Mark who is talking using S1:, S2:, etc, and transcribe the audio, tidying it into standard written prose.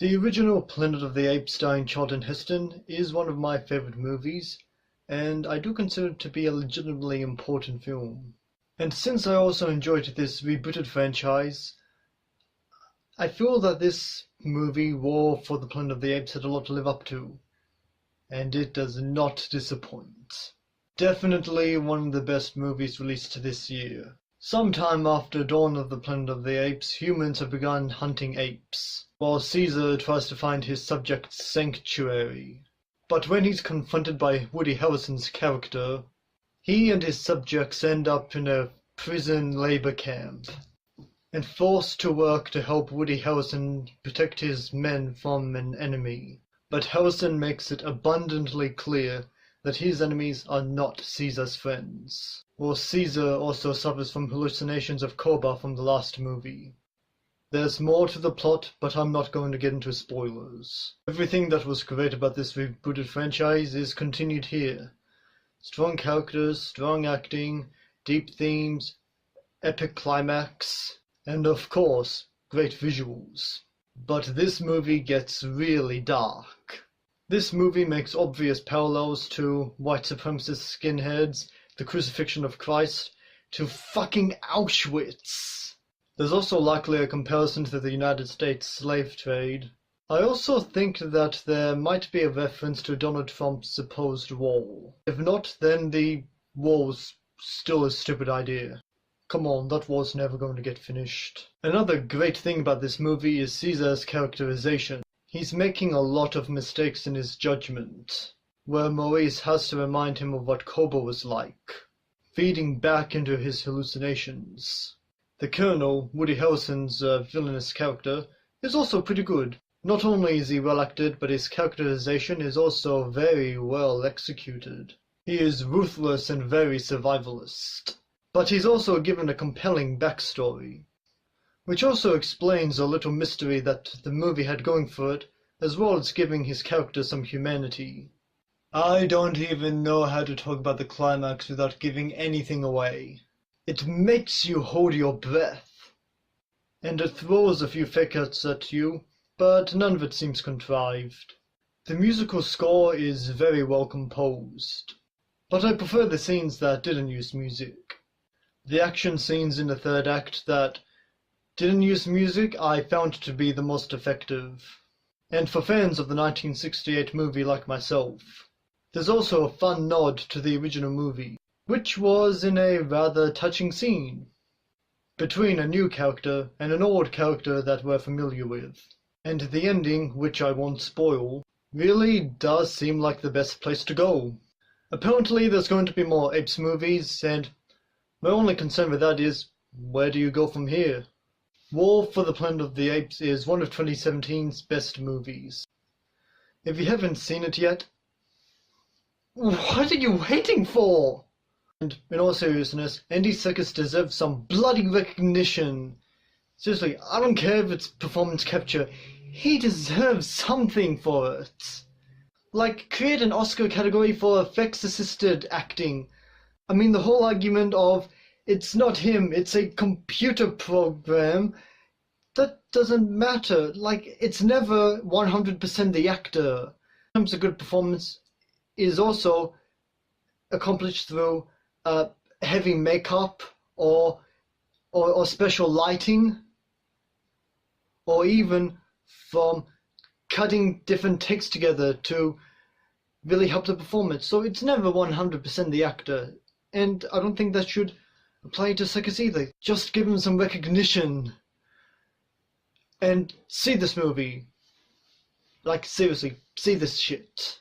S1: The original Planet of the Apes starring Charlton Heston is one of my favourite movies, and I do consider it to be a legitimately important film. And since I also enjoyed this rebooted franchise, I feel that this movie, War for the Planet of the Apes, had a lot to live up to, and it does not disappoint. Definitely one of the best movies released this year. Sometime after Dawn of the Planet of the Apes, humans have begun hunting apes, while Caesar tries to find his subject's sanctuary. But when he's confronted by Woody Harrelson's character, he and his subjects end up in a prison labor camp, and forced to work to help Woody Harrelson protect his men from an enemy. But Harrelson makes it abundantly clear that his enemies are not Caesar's friends. While Caesar also suffers from hallucinations of Koba from the last movie. There's more to the plot, but I'm not going to get into spoilers. Everything that was great about this rebooted franchise is continued here. Strong characters, strong acting, deep themes, epic climax, and of course, great visuals. But this movie gets really dark. This movie makes obvious parallels to white supremacist skinheads, the crucifixion of Christ, to fucking Auschwitz. There's also likely a comparison to the United States slave trade. I also think that there might be a reference to Donald Trump's supposed wall. If not, then the wall's still a stupid idea. Come on, that war's never going to get finished. Another great thing about this movie is Caesar's characterization. He's making a lot of mistakes in his judgment, where Maurice has to remind him of what Koba was like, feeding back into his hallucinations. The Colonel, Woody Harrelson's villainous character, is also pretty good. Not only is he well acted, but his characterization is also very well executed. He is ruthless and very survivalist. But he's also given a compelling backstory, which also explains a little mystery that the movie had going for it, as well as giving his character some humanity. I don't even know how to talk about the climax without giving anything away. It makes you hold your breath, and it throws a few fake outs at you, but none of it seems contrived. The musical score is very well composed, but I prefer the scenes that didn't use music. The action scenes in the third act that didn't use music I found to be the most effective. And for fans of the 1968 movie like myself, there's also a fun nod to the original movie, which was in a rather touching scene between a new character and an old character that we're familiar with. And the ending, which I won't spoil, really does seem like the best place to go. Apparently there's going to be more Apes movies, and my only concern with that is, where do you go from here? War for the Planet of the Apes is one of 2017's best movies. If you haven't seen it yet, what are you waiting for? And in all seriousness, Andy Serkis deserves some bloody recognition. Seriously, I don't care if it's performance capture. He deserves something for it. Like, create an Oscar category for effects-assisted acting. I mean, the whole argument of, it's not him, it's a computer program, that doesn't matter. Like, it's never 100% the actor. Sometimes a good performance is also accomplished through heavy makeup or special lighting, or even from cutting different takes together to really help the performance. So it's never 100% the actor, and I don't think that should apply to Serkis either. Just give him some recognition and see this movie. Like, seriously, see this shit.